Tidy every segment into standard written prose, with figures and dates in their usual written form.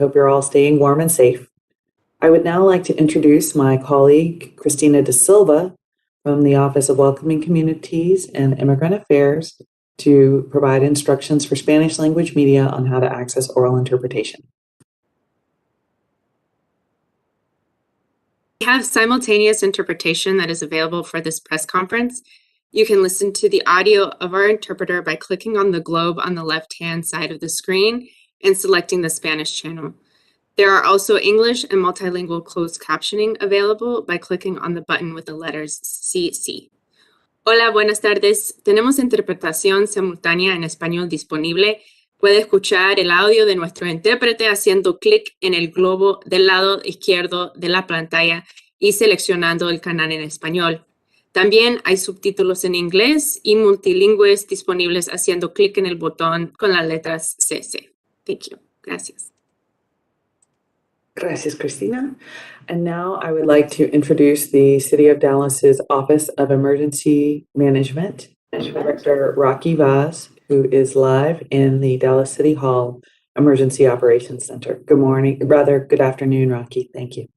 hope you're all staying warm and safe. I would now like to introduce my colleague, Christina Da Silva, from the Office of Welcoming Communities and Immigrant Affairs, to provide instructions for Spanish language media on how to access oral interpretation. We have simultaneous interpretation that is available for this press conference. You can listen to the audio of our interpreter by clicking on the globe on the left-hand side of the screen and selecting the Spanish channel. There are also English and multilingual closed captioning available by clicking on the button with the letters CC. Hola, buenas tardes. Tenemos interpretación simultánea en español disponible. Puede escuchar el audio de nuestro intérprete haciendo clic en el globo del lado izquierdo de la pantalla y seleccionando el canal en español. También hay subtítulos en inglés y multilingües disponibles haciendo clic en el botón con las letras CC. Thank you. Gracias. Gracias, Christina. And now I would like to introduce the City of Dallas's Office of Emergency Management, Director Rocky Vaz, who is live in the Dallas City Hall Emergency Operations Center. Good afternoon, Rocky. Thank you.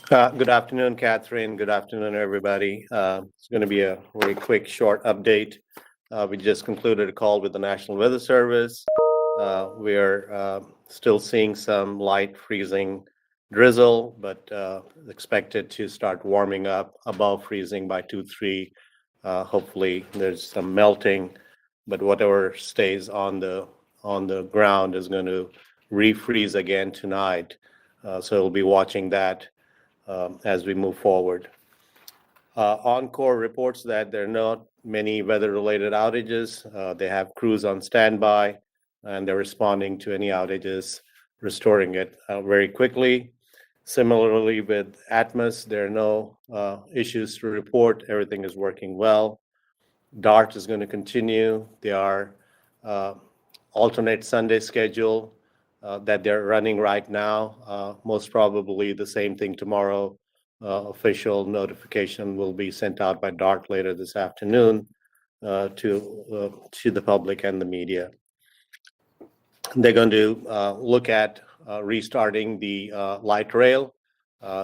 Good afternoon, Catherine. Good afternoon, everybody. It's going to be a very quick, short update. We just concluded a call with the National Weather Service. We are still seeing some light freezing drizzle, but expected to start warming up above freezing by 2-3. Hopefully there's some melting, but whatever stays on the ground is going to refreeze again tonight. So we'll be watching that as we move forward. Encore reports that there are not many weather-related outages. They have crews on standby, and they're responding to any outages, restoring it very quickly. Similarly, with Atmos, there are no issues to report. Everything is working well. DART is going to continue. They are alternate Sunday schedule that they're running right now. Most probably the same thing tomorrow. Official notification will be sent out by DART later this afternoon to the public and the media. They're going to look at restarting the light rail.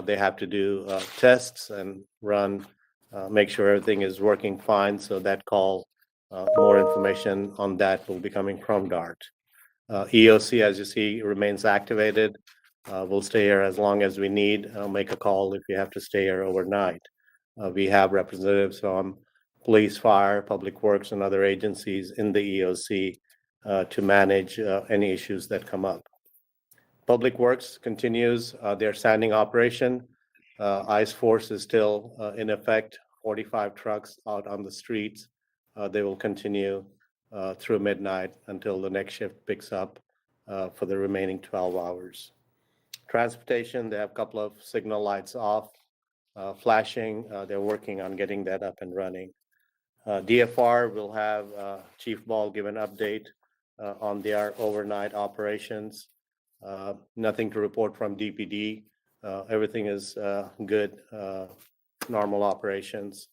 They have to do tests and make sure everything is working fine. So that call, more information on that will be coming from DART. EOC, as you see, remains activated. We'll stay here as long as we need. Make a call if you have to stay here overnight. We have representatives from police, fire, public works, and other agencies in the EOC to manage any issues that come up. Public Works continues their sanding operation. ICE force is still in effect, 45 trucks out on the streets. They will continue through midnight until the next shift picks up for the remaining 12 hours. Transportation, they have a couple of signal lights off, flashing. They're working on getting that up and running. DFR will have Chief Ball give an update on their overnight operations. Nothing to report from DPD. Everything is good, normal operations.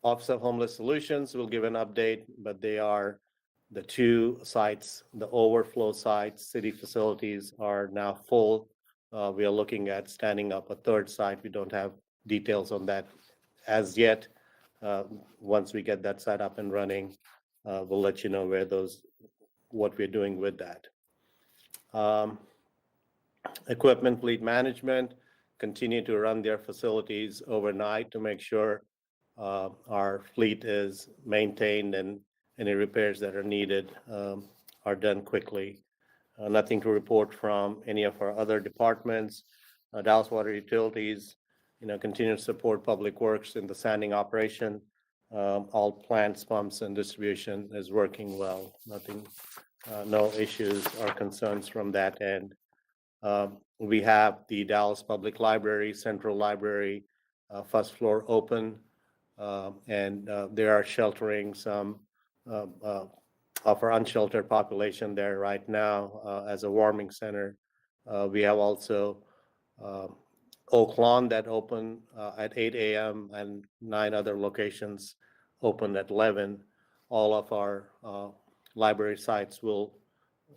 Office of Homeless Solutions will give an update, but they are the two sites, the overflow sites, city facilities are now full. We are looking at standing up a third site. We don't have details on that as yet. Once we get that site up and running, we'll let you know what we're doing with that. Equipment fleet management continue to run their facilities overnight to make sure our fleet is maintained and any repairs that are needed are done quickly. Nothing to report from any of our other departments. Dallas Water Utilities, continue to support Public Works in the sanding operation. All plants, pumps, and distribution is working well. No issues or concerns from that end. We have the Dallas Public Library, Central Library, first floor open, and they are sheltering some of our unsheltered population there right now as a warming center. We have also Oak Lawn that opened at 8 a.m. and 9 other locations opened at 11. All of our library sites will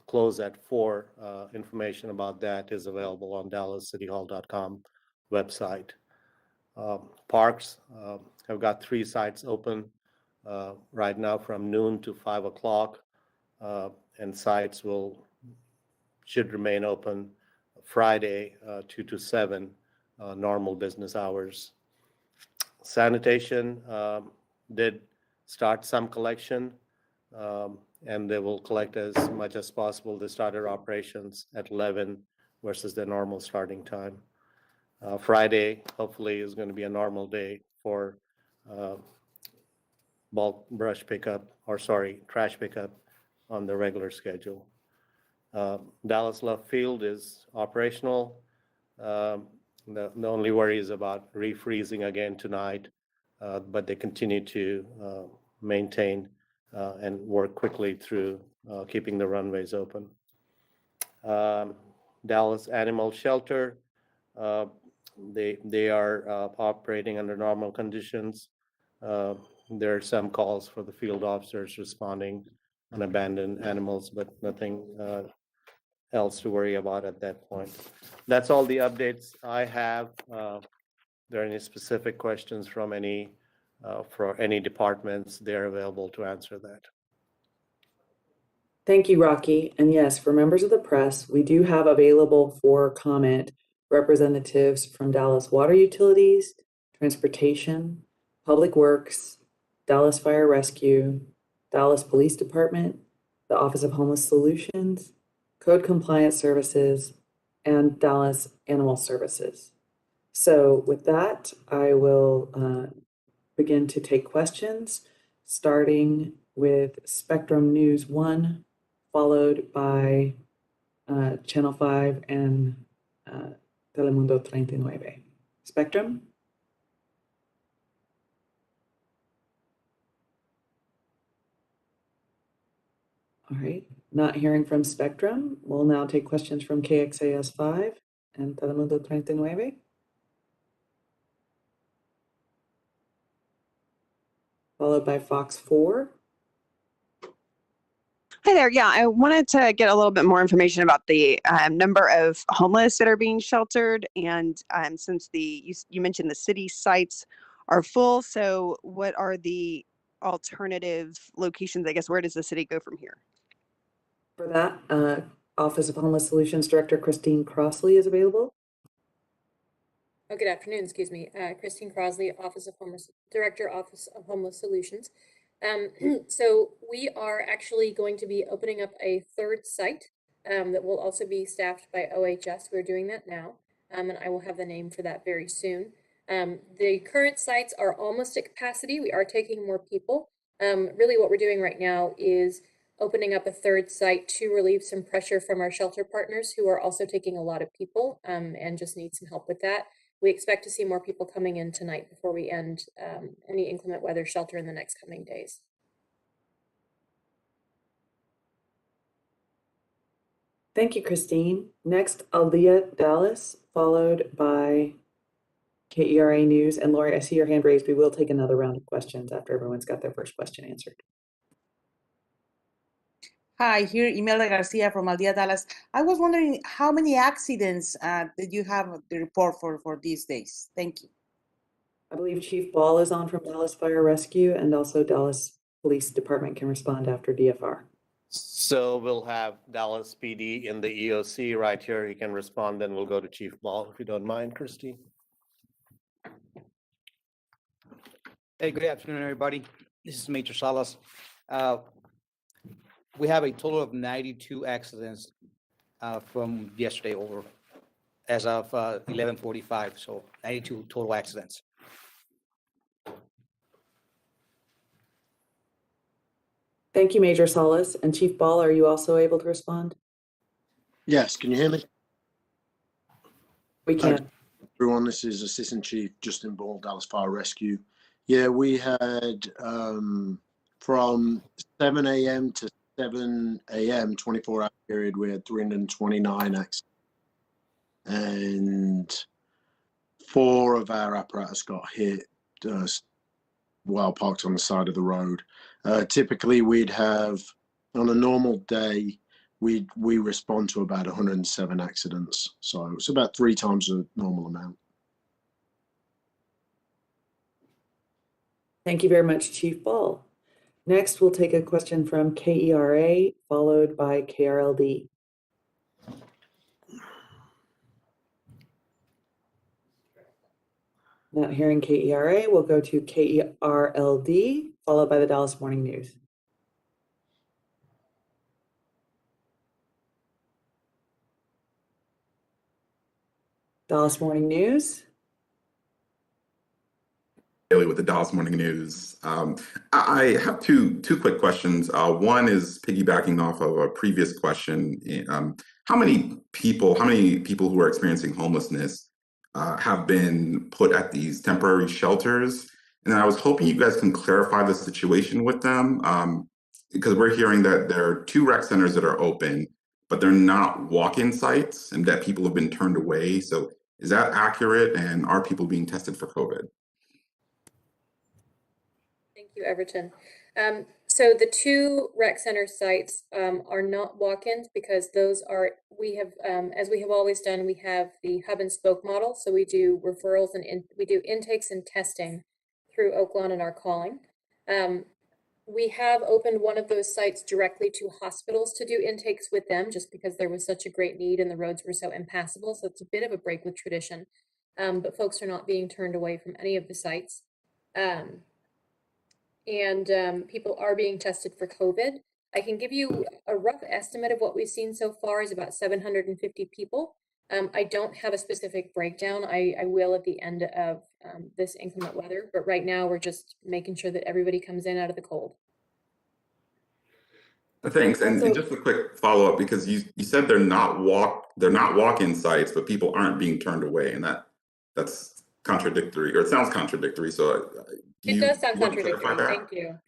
close at 4. Information about that is available on dallascityhall.com website. Parks have got 3 sites open right now from noon to 5 o'clock, and sites should remain open Friday 2 to 7, normal business hours. Sanitation did start some collection, and they will collect as much as possible. They started operations at 11 versus their normal starting time. Friday, hopefully, is going to be a normal day for bulk brush pickup, trash pickup on the regular schedule. Dallas Love Field is operational. The only worry is about refreezing again tonight, but they continue to maintain and work quickly through keeping the runways open. Dallas Animal Shelter, they are operating under normal conditions. There are some calls for the field officers responding on abandoned animals, but nothing else to worry about at that point. That's all the updates I have. There are any specific questions from for any departments, they're available to answer that. Thank you, Rocky. And yes, for members of the press, we do have available for comment representatives from Dallas Water Utilities, Transportation, Public Works, Dallas Fire Rescue, Dallas Police Department, the Office of Homeless Solutions, Code Compliance Services, and Dallas Animal Services. So with that, I will begin to take questions, starting with Spectrum News 1, followed by Channel 5 and Telemundo 39. Spectrum? All right, not hearing from Spectrum. We'll now take questions from KXAS 5 and Telemundo 39. Followed by Fox 4. Hi there. Yeah, I wanted to get a little bit more information about the number of homeless that are being sheltered. And since you mentioned the city sites are full, so what are the alternative locations? I guess, where does the city go from here? For that, Office of Homeless Solutions Director Christine Crossley is available. Oh, good afternoon, excuse me. Christine Crosley, Director, Office of Homeless Solutions. So we are actually going to be opening up a 3rd site that will also be staffed by OHS. We're doing that now, and I will have the name for that very soon. The current sites are almost at capacity. We are taking more people. Really what we're doing right now is opening up a 3rd site to relieve some pressure from our shelter partners who are also taking a lot of people and just need some help with that. We expect to see more people coming in tonight before we end any inclement weather shelter in the next coming days. Thank you, Christine. Next, Aaliyah Dallas, followed by KERA News. And Lori, I see your hand raised. We will take another round of questions after everyone's got their first question answered. Hi, here Imelda Garcia from Aldea Dallas. I was wondering how many accidents did you have the report for these days? Thank you. I believe Chief Ball is on from Dallas Fire Rescue, and also Dallas Police Department can respond after DFR. So we'll have Dallas PD in the EOC right here. He can respond, then we'll go to Chief Ball, if you don't mind, Christy. Hey, good afternoon, everybody. This is Major Salas. We have a total of 92 accidents from yesterday over as of 11:45, so 92 total accidents. Thank you, Major Salas. And Chief Ball, are you also able to respond? Yes, can you hear me? We can. Everyone, this is Assistant Chief Justin Ball, Dallas Fire Rescue. Yeah, we had from 7 a.m. to 7 a.m., 24-hour period, we had 329 accidents. And 4 of our apparatus got hit while parked on the side of the road. Typically, we'd have, on a normal day, we respond to about 107 accidents. So it's about 3 times the normal amount. Thank you very much, Chief Ball. Next, we'll take a question from KERA, followed by KRLD. Not hearing KERA, we'll go to KERLD, followed by the Dallas Morning News. Dallas Morning News. Daily with the Dallas Morning News. I have two quick questions. One is piggybacking off of a previous question. How many people who are experiencing homelessness have been put at these temporary shelters? And I was hoping you guys can clarify the situation with them, because we're hearing that there are 2 rec centers that are open, but they're not walk-in sites, and that people have been turned away. So is that accurate? And are people being tested for COVID? Thank you, Everton. So the 2 rec center sites are not walk-ins because those are, we have, as we have always done, we have the hub and spoke model. So we do referrals and we do intakes and testing through Oaklawn and our calling. We have opened one of those sites directly to hospitals to do intakes with them just because there was such a great need and the roads were so impassable. So it's a bit of a break with tradition, but folks are not being turned away from any of the sites. People are being tested for COVID. I can give you a rough estimate of what we've seen so far is about 750 people. I don't have a specific breakdown. I will at the end of this inclement weather, but right now we're just making sure that everybody comes in out of the cold. Thanks. And just a quick follow-up, because you said they're not walk-in sites, but people aren't being turned away, and that's contradictory, or it sounds contradictory. So it does sound contradictory. Thank you.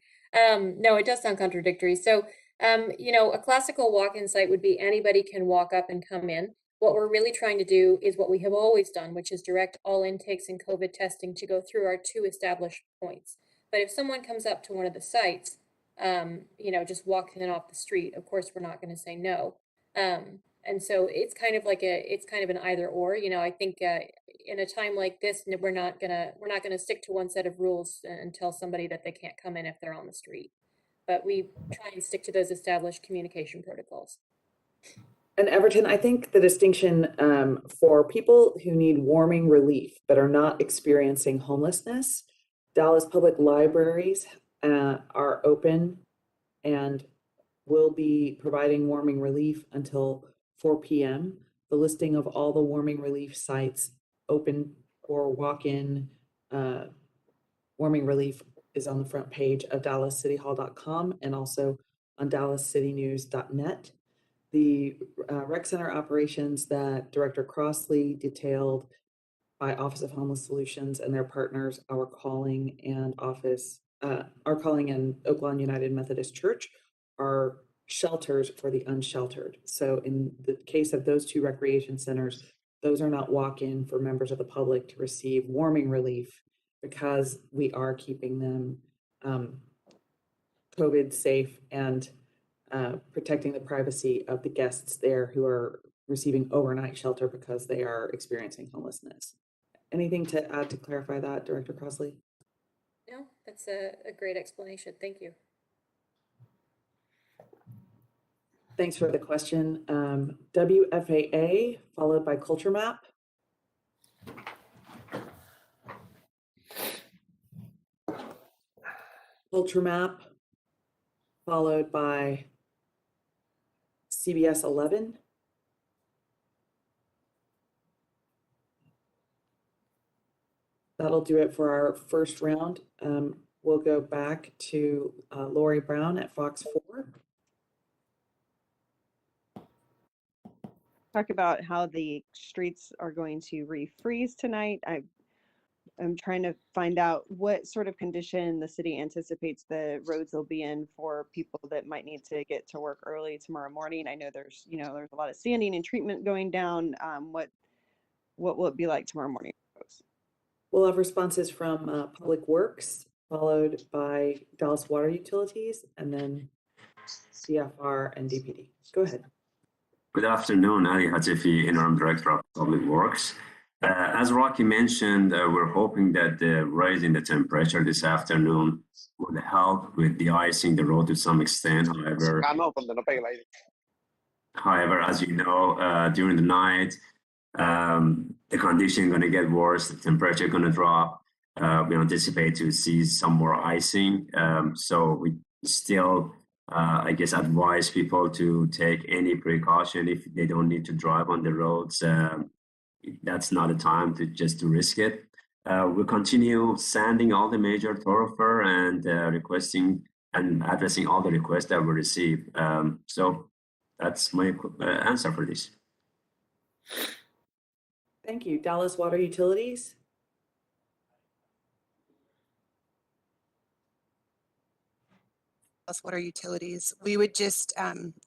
No, it does sound contradictory. So, a classical walk-in site would be anybody can walk up and come in. What we're really trying to do is what we have always done, which is direct all intakes and COVID testing to go through our 2 established points. But if someone comes up to one of the sites, just walking in off the street, of course, we're not going to say no. And so it's kind of like it's kind of an either or. I think in a time like this, we're not gonna stick to one set of rules and tell somebody that they can't come in if they're on the street. But we try and stick to those established communication protocols. And Everton, I think the distinction for people who need warming relief but are not experiencing homelessness, Dallas Public Libraries are open and will be providing warming relief until 4 p.m. The listing of all the warming relief sites open for walk-in warming relief is on the front page of DallasCityHall.com and also on DallasCityNews.net. The rec center operations that Director Crossley detailed by Office of Homeless Solutions and their partners, Our Calling and Oaklawn United Methodist Church, are shelters for the unsheltered. So in the case of those 2 recreation centers, those are not walk-in for members of the public to receive warming relief because we are keeping them COVID safe and protecting the privacy of the guests there who are receiving overnight shelter because they are experiencing homelessness. Anything to add to clarify that, Director Crossley? No, that's a great explanation. Thank you. Thanks for the question. WFAA, followed by Culture Map. Culture Map, followed by CBS 11. That'll do it for our first round. We'll go back to Lori Brown at Fox 4. Talk about how the streets are going to refreeze tonight. I'm trying to find out what sort of condition the city anticipates the roads will be in for people that might need to get to work early tomorrow morning. I know there's a lot of sanding and treatment going down. What will it be like tomorrow morning, folks? We'll have responses from Public Works, followed by Dallas Water Utilities, and then CFR and DPD. Go ahead. Good afternoon, Ali Hatifi, Interim Director of Public Works. As Rocky mentioned, we're hoping that the rise in the temperature this afternoon would help with de-icing the road to some extent. However, as you know, during the night, the condition is going to get worse, the temperature going to drop. We anticipate to see some more icing. So we still, I guess, advise people to take any precaution if they don't need to drive on the roads. That's not a time to risk it. We'll continue sanding all the major thoroughfare and requesting and addressing all the requests that we receive. So that's my answer for this. Thank you. Dallas Water Utilities? Water utilities. We would just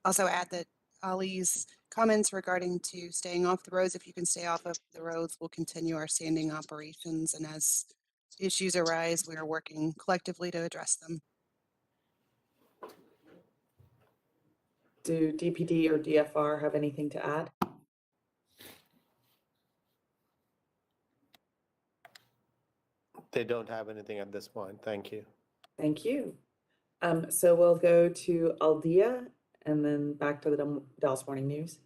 also add that Ali's comments regarding to staying off the roads. If you can stay off of the roads, we'll continue our sanding operations. And as issues arise, we are working collectively to address them. Do DPD or DFR have anything to add? They don't have anything at this point. Thank you. Thank you. So we'll go to Aldia and then back to the Dallas Morning News.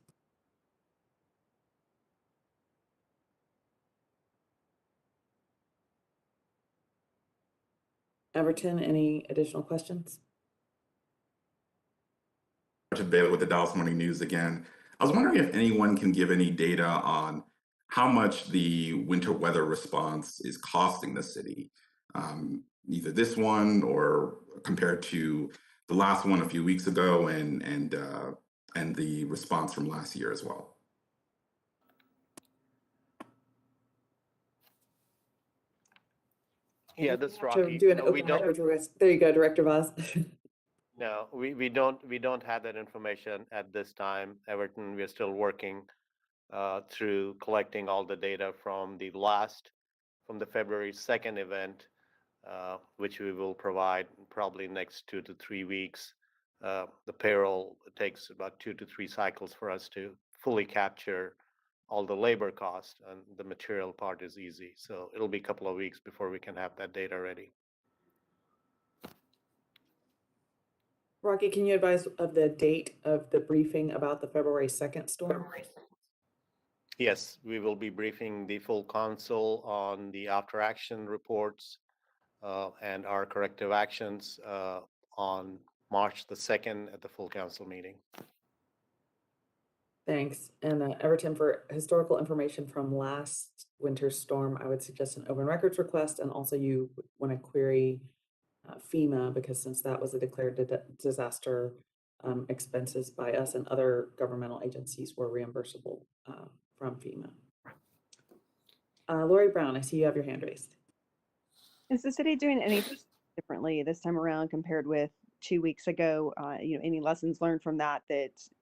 Everton, any additional questions? Bailey with the Dallas Morning News again. I was wondering if anyone can give any data on how much the winter weather response is costing the city, either this one or compared to the last one a few weeks ago, and the response from last year as well. Yeah, this is Rocky. Do an No, open records request. There you go, Director Vaz. No, we don't have that information at this time, Everton. We're still working through collecting all the data from the February 2nd event, which we will provide probably next 2 to 3 weeks. The payroll takes about 2 to 3 cycles for us to fully capture all the labor costs, and the material part is easy. So it'll be a couple of weeks before we can have that data ready. Rocky, can you advise of the date of the briefing about the February 2nd storm? Yes, we will be briefing the full council on the after action reports and our corrective actions on March the 2nd at the full council meeting. Thanks. And Everton, for historical information from last winter's storm, I would suggest an open records request, and also you want to query FEMA, because since that was a declared disaster, expenses by us and other governmental agencies were reimbursable from FEMA. Lori Brown, I see you have your hand raised. Is the city doing anything differently this time around compared with 2 weeks ago? Any lessons learned from that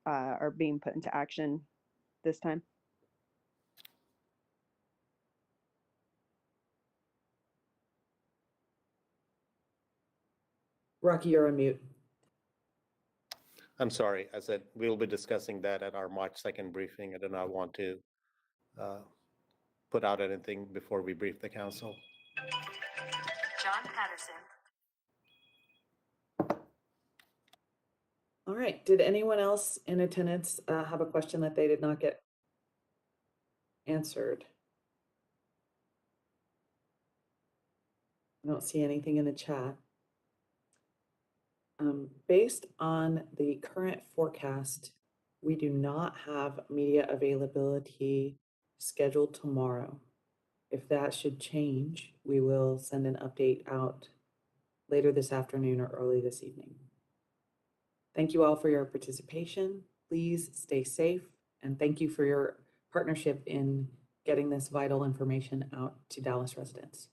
are being put into action this time? Rocky, you're on mute. I'm sorry, I said we'll be discussing that at our March 2nd briefing. I do not want to put out anything before we brief the council. John Patterson. All right, did anyone else in attendance have a question that they did not get answered? I don't see anything in the chat. Based on the current forecast, we do not have media availability scheduled tomorrow. If that should change, we will send an update out later this afternoon or early this evening. Thank you all for your participation. Please stay safe, and thank you for your partnership in getting this vital information out to Dallas residents.